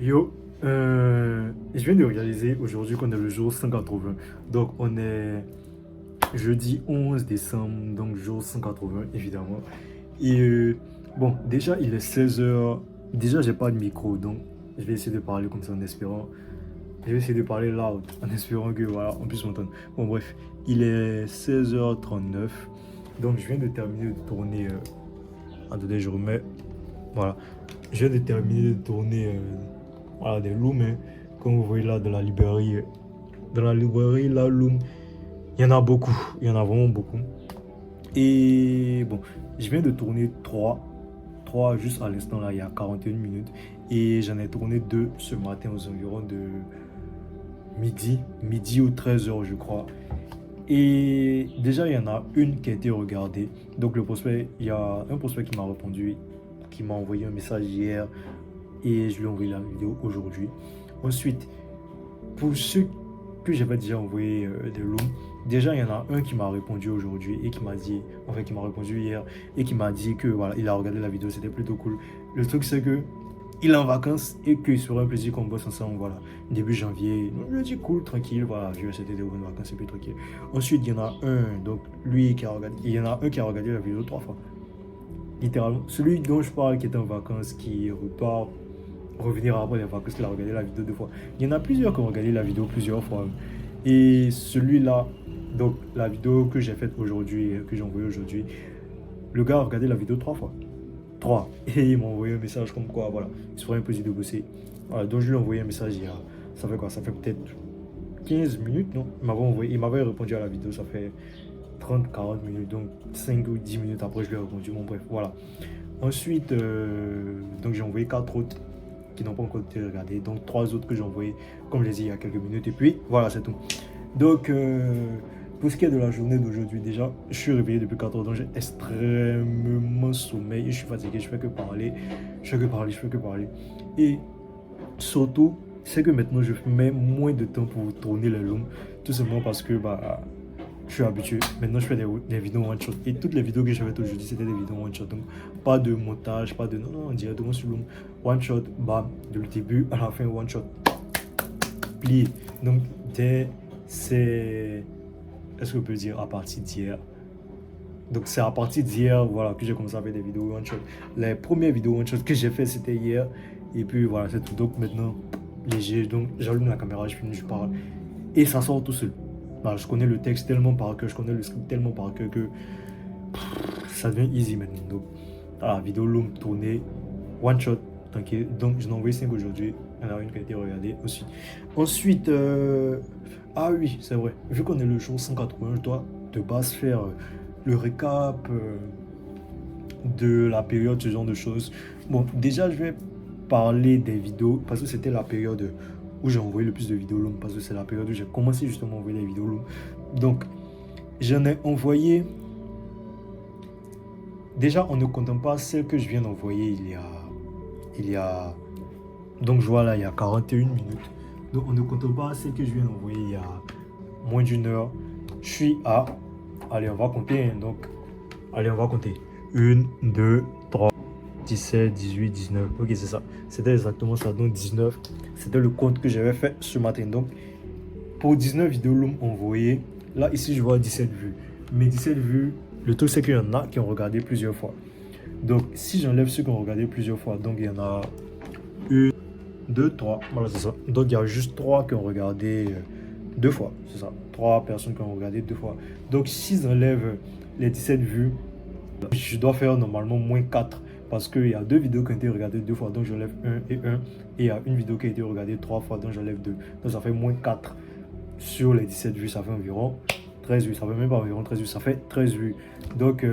Yo, je viens de réaliser aujourd'hui qu'on est le jour 180. Donc, on est jeudi 11 décembre, donc jour 180, évidemment. Et bon, déjà, il est 16 heures. Déjà, j'ai pas de micro, donc je vais essayer de parler comme ça en espérant. Je vais essayer de parler loud en espérant que, voilà, on puisse m'entendre. Bon, bref, il est 16h39. Donc, je viens de terminer de tourner. Attendez, je remets. Voilà. Je viens de terminer de tourner voilà, des looms, hein. Comme vous voyez là, de la librairie. Dans la librairie, là, loom, il y en a beaucoup. Il y en a vraiment beaucoup. Et bon, je viens de tourner 3. 3 juste à l'instant là, il y a 41 minutes. Et j'en ai tourné 2 ce matin aux environs de midi ou 13 heures je crois. Et déjà, il y en a une qui a été regardée. Donc le prospect, il y a un prospect qui m'a répondu, qui m'a envoyé un message hier et je lui ai envoyé la vidéo aujourd'hui. Ensuite, pour ceux que j'avais déjà envoyé des looms, déjà il y en a un qui m'a répondu aujourd'hui et qui m'a dit, enfin qui m'a répondu hier et qui m'a dit que voilà, il a regardé la vidéo, c'était plutôt cool. Le truc c'est que il est en vacances et qu'il serait un plaisir qu'on bosse ensemble, voilà, début janvier. Donc, je lui ai dit cool, tranquille, voilà, je vais essayer de bonnes vacances et puis tranquille. Ensuite, il y en a un, donc lui qui a regardé, il y en a un qui a regardé la vidéo 3 fois, littéralement. Celui dont je parle qui est en vacances, qui repart revenir après les vacances, il a regardé la vidéo 2 fois. Il y en a plusieurs qui ont regardé la vidéo plusieurs fois. Et celui-là, donc la vidéo que j'ai faite aujourd'hui, que j'ai envoyée aujourd'hui, le gars a regardé la vidéo 3 fois. 3. Et il m'a envoyé un message comme quoi, voilà, il serait un plaisir de bosser. Voilà, donc je lui ai envoyé un message hier. Ça fait quoi? Ça fait peut-être 15 minutes, non? Il m'avait répondu à la vidéo, ça fait 30 40 minutes, donc 5 ou 10 minutes après, je lui ai répondu. Bon, bref, voilà. Ensuite, donc j'ai envoyé 4 autres qui n'ont pas encore été regardés, donc 3 autres que j'ai envoyés, comme je l'ai dit il y a quelques minutes, et puis voilà, c'est tout. Donc, pour ce qui est de la journée d'aujourd'hui, déjà, je suis réveillé depuis 4 heures, donc j'ai extrêmement sommeil et je suis fatigué, je fais que parler, je fais que parler, je fais que parler. Et surtout, c'est que maintenant je mets moins de temps pour tourner les longs, tout simplement parce que bah, je suis habitué. Maintenant, je fais des vidéos one shot. Et toutes les vidéos que j'ai faites aujourd'hui, c'était des vidéos one shot. Donc, pas de montage, pas de. Non, non, directement sur le one shot, bam, de le début à la fin, one shot, plié. Donc, c'est. Est-ce que je peux dire à partir d'hier? Donc, c'est à partir d'hier, voilà, que j'ai commencé à faire des vidéos one shot. Les premières vidéos one shot que j'ai fait, c'était hier. Et puis, voilà, c'est tout. Donc, maintenant, léger. Donc, j'allume la caméra, je filme, je parle. Et ça sort tout seul. Bah, je connais le texte tellement par cœur, je connais le script tellement par cœur que ça devient easy maintenant. Donc, voilà, vidéo longue tournée, one shot, tranquille. Donc, j'en ai envoyé 5 aujourd'hui. Il y en a une qui a été regardée aussi. Ensuite, ah oui, c'est vrai. Vu qu'on est le jour 180, je dois de base faire le récap de la période, ce genre de choses. Bon, déjà, je vais parler des vidéos parce que c'était la période où j'ai envoyé le plus de vidéos longues parce que c'est la période où j'ai commencé justement à envoyer des vidéos longues. Donc, j'en ai envoyé. Déjà, on ne compte pas celle que je viens d'envoyer il y a, donc je vois là, il y a 41 minutes. Donc, on ne compte pas celle que je viens d'envoyer il y a moins d'une heure. Je suis à, allez, on va compter, hein. Donc, allez, on va compter. 1, 2, 3, 17, 18, 19. Ok, c'est ça. C'était exactement ça. Donc, 19. C'était le compte que j'avais fait ce matin. Donc, pour 19 vidéos longues envoyées, là, ici, je vois 17 vues. Mais 17 vues, le truc, c'est qu'il y en a qui ont regardé plusieurs fois. Donc, si j'enlève ceux qui ont regardé plusieurs fois, donc il y en a 1, 2, 3. Voilà, c'est ça. Donc, il y a juste 3 qui ont regardé 2 fois. C'est ça. 3 personnes qui ont regardé 2 fois. Donc, si j'enlève les 17 vues, je dois faire normalement moins 4 parce qu'il y a 2 vidéos qui ont été regardées 2 fois, donc j'enlève 1 et 1. Et il y a une vidéo qui a été regardée 3 fois, donc j'enlève 2. Donc ça fait moins 4 sur les 17 vues, ça fait environ 13 vues. Ça fait même pas environ 13 vues, ça fait 13 vues. Donc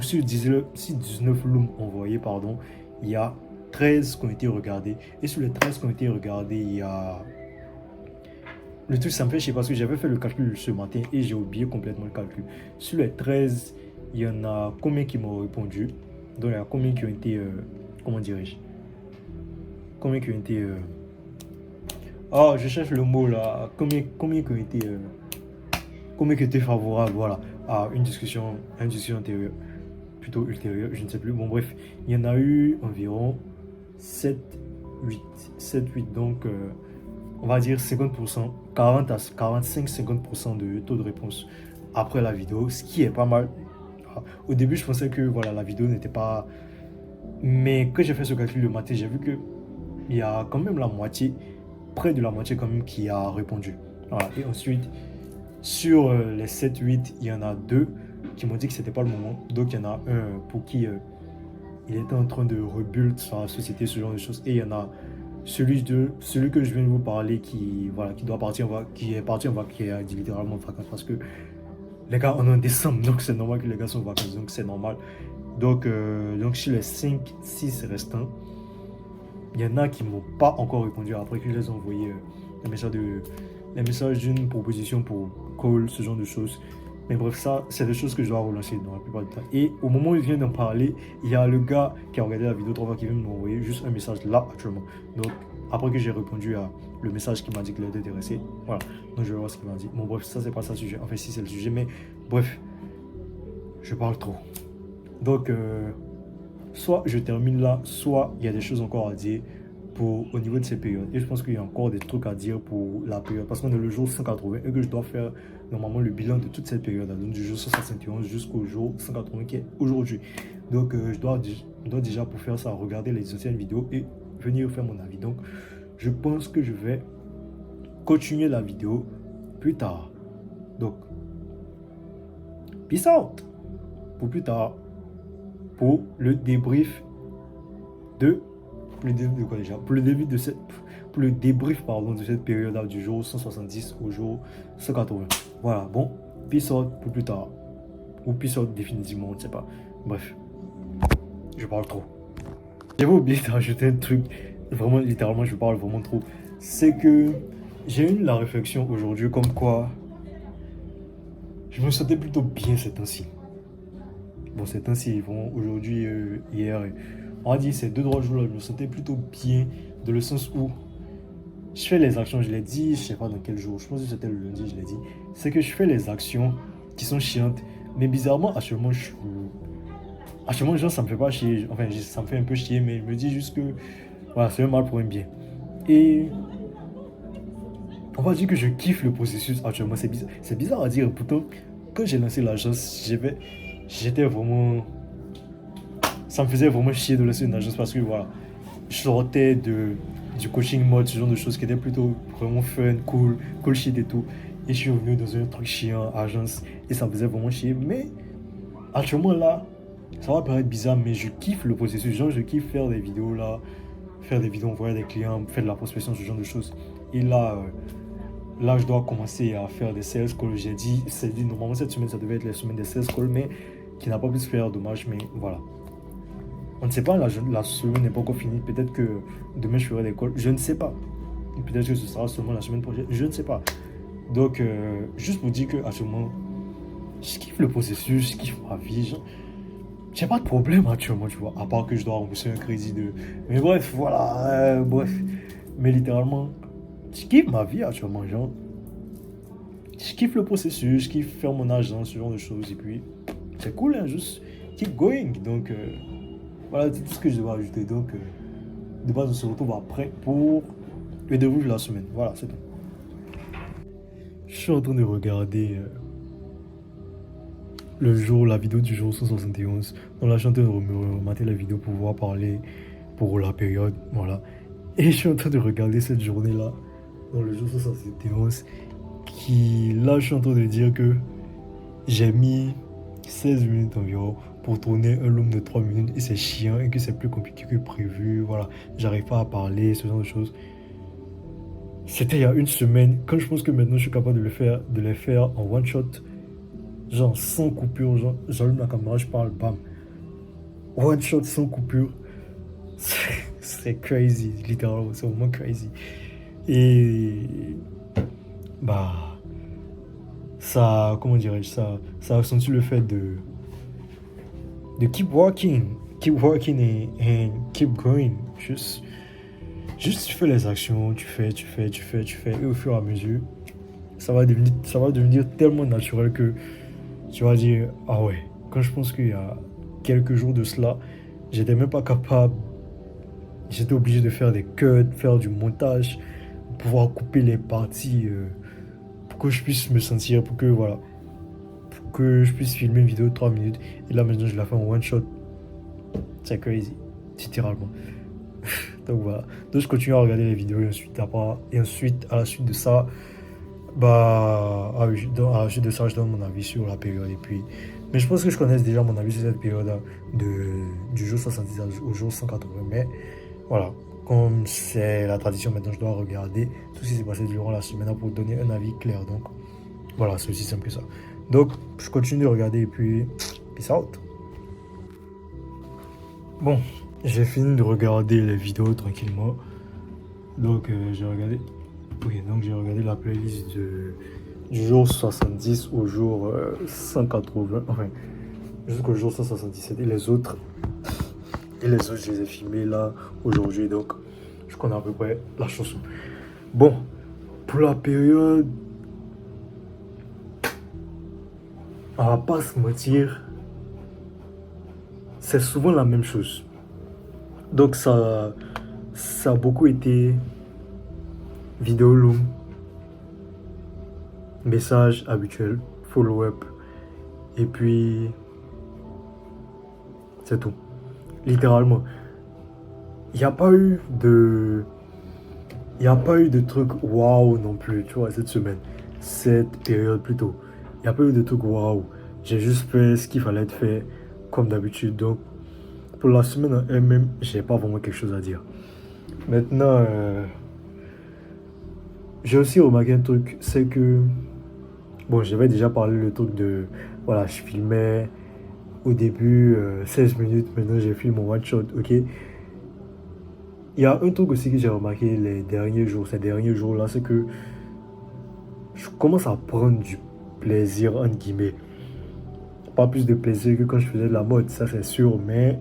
sur 19 looms envoyés, pardon, il y a 13 qui ont été regardés. Et sur les 13 qui ont été regardés, il y a... Le truc, ça me fait chier parce que j'avais fait le calcul ce matin et j'ai oublié complètement le calcul. Sur les 13, il y en a combien qui m'ont répondu? Donc il y a combien qui ont été, comment dirais-je? Combien qui ont été... je cherche le mot là. Combien qui ont été... combien qui étaient favorables, voilà, à une discussion antérieure, plutôt ultérieure, je ne sais plus. Bon bref, il y en a eu environ 7 8, 7, 8, donc on va dire 50%, 40 à 45-50% de taux de réponse après la vidéo, ce qui est pas mal. Au début, je pensais que voilà, la vidéo n'était pas... Mais quand j'ai fait ce calcul le matin, j'ai vu que il y a quand même la moitié, près de la moitié quand même, qui a répondu. Voilà. Et ensuite, sur les 7-8, il y en a 2 qui m'ont dit que c'était pas le moment. Donc il y en a un pour qui il était en train de rebuild sa société, ce genre de choses. Et il y en a celui que je viens de vous parler qui, voilà, qui doit partir, qui est parti en vacances, qui est littéralement en vacances parce que les gars, on est en décembre, donc c'est normal que les gars sont en vacances, donc c'est normal. Donc sur les 5-6 restants, il y en a qui m'ont pas encore répondu après que je les ai envoyé les messages d'une proposition pour call, ce genre de choses. Mais bref, ça, c'est des choses que je dois relancer dans la plupart du temps. Et au moment où il vient d'en parler, il y a le gars qui a regardé la vidéo 3 fois qui vient de m'envoyer juste un message là actuellement. Donc, après que j'ai répondu à le message qui m'a dit qu'il était intéressé, voilà. Donc, je vais voir ce qu'il m'a dit. Bon, bref, ça, c'est pas ça le sujet. Enfin, si, c'est le sujet, mais bref, je parle trop. Donc, soit je termine là, soit il y a des choses encore à dire au niveau de ces périodes. Et je pense qu'il y a encore des trucs à dire pour la période, parce qu'on est le jour 180 et que je dois faire normalement le bilan de toute cette période, donc du jour 171 jusqu'au jour 180 qui est aujourd'hui. Donc je dois déjà pour faire ça regarder les anciennes vidéos et venir faire mon avis. Donc je pense que je vais continuer la vidéo plus tard. Donc peace out pour plus tard, pour le débrief de pour le débrief de cette période du jour 170 au jour 180. Voilà, bon, peace out pour plus tard. Ou peace out définitivement, on ne sait pas. Bref, je parle trop. J'avais oublié de rajouter un truc, vraiment, littéralement, je parle vraiment trop. C'est que j'ai eu la réflexion aujourd'hui comme quoi je me sentais plutôt bien ces temps-ci. Bon, ces temps-ci, aujourd'hui, hier, on va dire ces 2-3 jours là, je me sentais plutôt bien, dans le sens où je fais les actions, je l'ai dit, je sais pas dans quel jour, je pense que c'était le lundi, je l'ai dit, c'est que je fais les actions qui sont chiantes, mais bizarrement, actuellement, genre, ça me fait pas chier, enfin, ça me fait un peu chier, mais je me dis juste que, voilà, c'est un mal pour un bien. Et on va dire que je kiffe le processus actuellement, c'est bizarre à dire, pourtant, quand j'ai lancé l'agence, j'étais vraiment... Ça me faisait vraiment chier de lancer une agence parce que voilà, je sortais du coaching mode, ce genre de choses qui étaient plutôt vraiment fun, cool shit et tout. Et je suis revenu dans un truc chiant, agence, et ça me faisait vraiment chier. Mais actuellement là, ça va paraître bizarre, mais je kiffe le processus. Genre, je kiffe faire des vidéos là, faire des vidéos envoyer des clients, faire de la prospection, ce genre de choses. Et là, je dois commencer à faire des sales calls. J'ai dit, normalement cette semaine, ça devait être la semaine des sales calls, mais qui n'a pas pu se faire, dommage, mais voilà. On ne sait pas, la semaine n'est pas encore finie. Peut-être que demain je ferai des calls. Je ne sais pas. Peut-être que ce sera seulement la semaine prochaine. Je ne sais pas. Donc, juste pour dire que actuellement, je kiffe le processus, je kiffe ma vie. J'ai pas de problème actuellement, tu vois. À part que je dois rembourser un crédit de. Mais bref, voilà. Bref. Mais littéralement, je kiffe ma vie actuellement, genre. Je kiffe le processus, je kiffe faire mon agence, ce genre de choses. Et puis, c'est cool, hein, juste keep going. Donc, voilà, c'est tout ce que je dois ajouter. Donc, de base, on se retrouve après pour le débrief de la semaine. Voilà, c'est tout. Je suis en train de regarder la vidéo du jour 171. Donc là, je suis en train de remater la vidéo pour pouvoir parler pour la période. Voilà. Et je suis en train de regarder cette journée-là, dans le jour 171, qui, là, je suis en train de dire que j'ai mis 16 minutes environ pour tourner un loom de 3 minutes et c'est chiant et que c'est plus compliqué que prévu. Voilà, j'arrive pas à parler, ce genre de choses. C'était il y a une semaine. Quand je pense que maintenant je suis capable de les faire en one shot, genre sans coupure, genre j'allume la caméra, je parle, bam. One shot sans coupure. C'est crazy, littéralement, c'est vraiment crazy. Et bah ça, comment dirais-je, ça a senti le fait de keep working and keep going. Juste tu fais les actions, tu fais, et au fur et à mesure, ça va devenir tellement naturel que tu vas dire, ah ouais, quand je pense qu'il y a quelques jours de cela, j'étais même pas capable j'étais obligé de faire des cuts, faire du montage, pouvoir couper les parties pour que je puisse me sentir, pour que voilà, pour que je puisse filmer une vidéo de 3 minutes. Et là maintenant je la fais en one shot. C'est crazy, littéralement. Donc voilà. Donc je continue à regarder les vidéos et ensuite à la suite de ça, bah à la suite de ça, je donne mon avis sur la période. Et puis, mais je pense que je connais déjà mon avis sur cette période du jour 70 au jour 180. Mais voilà, comme c'est la tradition maintenant, je dois regarder tout ce qui s'est passé durant la semaine pour donner un avis clair. Donc voilà, c'est aussi simple que ça. Donc je continue de regarder et puis peace out. Bon, j'ai fini de regarder les vidéos tranquillement. Donc j'ai regardé. Oui, donc j'ai regardé la playlist du jour 70 au jour 180. Enfin, jusqu'au jour 177. Et les autres, je les ai filmés là aujourd'hui. Donc je connais à peu près la chanson. Bon, pour la période, on va pas se mentir, c'est souvent la même chose. Donc ça a beaucoup été vidéo longue, message habituel, follow-up, et puis c'est tout. Littéralement. Il n'y a pas eu de... Il n'y a pas eu de truc waouh non plus, tu vois, cette semaine. Cette période plutôt. Il n'y a pas eu de truc waouh. J'ai juste fait ce qu'il fallait être fait, comme d'habitude. Donc, pour la semaine en elle-même, j'ai pas vraiment quelque chose à dire. Maintenant, j'ai aussi remarqué un truc, c'est que... Bon, j'avais déjà parlé le truc de... Voilà, je filmais au début 16 minutes, maintenant j'ai filmé mon one shot, ok? Il y a un truc aussi que j'ai remarqué ces derniers jours-là, c'est que je commence à prendre du plaisir, entre guillemets. Pas plus de plaisir que quand je faisais de la mode, ça c'est sûr, mais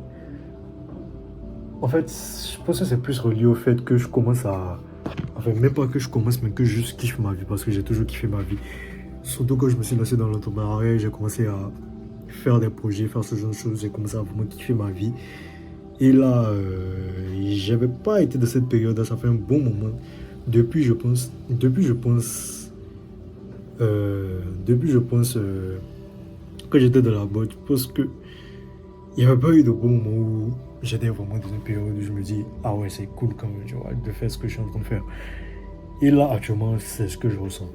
en fait, je pense que c'est plus relié au fait que je commence à... Enfin, même pas que je commence, mais que je juste kiffe ma vie, parce que j'ai toujours kiffé ma vie. Surtout quand je me suis lancé dans l'entrepreneuriat, j'ai commencé à faire des projets, faire ce genre de choses, j'ai commencé à vraiment kiffer ma vie. Et là, j'avais pas été dans cette période-là, ça fait un bon moment. Depuis, je pense, que j'étais dans la boîte, je pense que il n'y avait pas eu de bon moment où j'étais vraiment dans une période où je me dis, ah ouais, c'est cool quand même, tu vois, de faire ce que je suis en train de faire. Et là, actuellement, c'est ce que je ressens.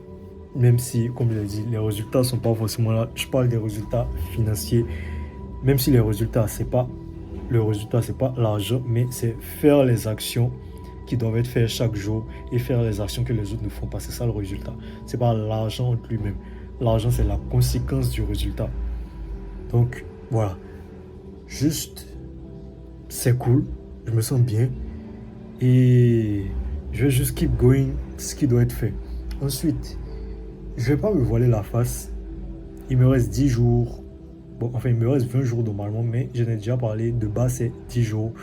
Même si, comme je l'ai dit, les résultats sont pas forcément là. Je parle des résultats financiers. Même si les résultats, c'est pas l'argent, mais c'est faire les actions qui doivent être faites chaque jour et faire les actions que les autres ne font pas. C'est ça le résultat. C'est pas l'argent en lui-même. L'argent, c'est la conséquence du résultat. Donc, voilà. Juste, c'est cool. Je me sens bien. Et je vais juste keep going ce qui doit être fait. Ensuite, je vais pas me voiler la face. Il me reste 10 jours. Bon, enfin, il me reste 20 jours normalement, mais j'en ai déjà parlé. De base, c'est 10 jours.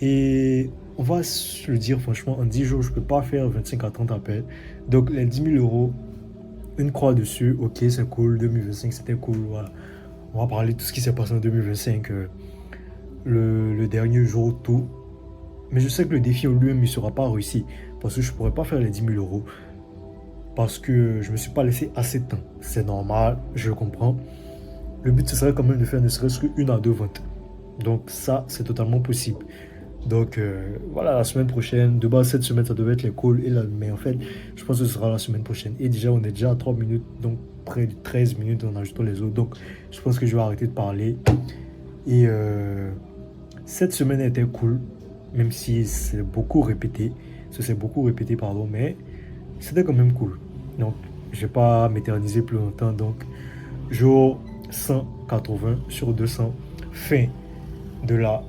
Et on va se le dire franchement, en 10 jours, je peux pas faire 25 à 30 appels. Donc, les 10 000 euros, une croix dessus. Ok, c'est cool. 2025, c'était cool. Voilà. On va parler de tout ce qui s'est passé en 2025. Le dernier jour, tout. Mais je sais que le défi en lui-même ne sera pas réussi. Parce que je ne pourrais pas faire les 10 000 euros. Parce que je ne me suis pas laissé assez de temps. C'est normal, je comprends. Le but, ce serait quand même de faire ne serait-ce qu'une à deux ventes. Donc ça, c'est totalement possible. Donc voilà, la semaine prochaine, de base, cette semaine, ça devait être les calls. Mais en fait, je pense que ce sera la semaine prochaine. Et déjà, on est déjà à 3 minutes, donc près de 13 minutes en ajoutant les autres. Donc je pense que je vais arrêter de parler. Et cette semaine était cool, même si c'est beaucoup répété. Ça s'est beaucoup répété, pardon, mais c'était quand même cool. Donc, je ne vais pas m'éterniser plus longtemps. Donc, jour 180 sur 200, fin de la...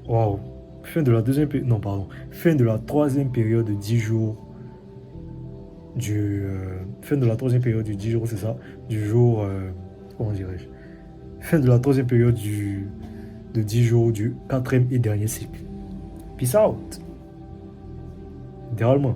Waouh! Fin de la deuxième période... Non, pardon. Fin de la troisième période de 10 jours. Fin de la troisième période du 10 jours, c'est ça? Du jour... comment dirais-je? Fin de la troisième période de 10 jours du quatrième et dernier cycle. Peace out. Littéralement.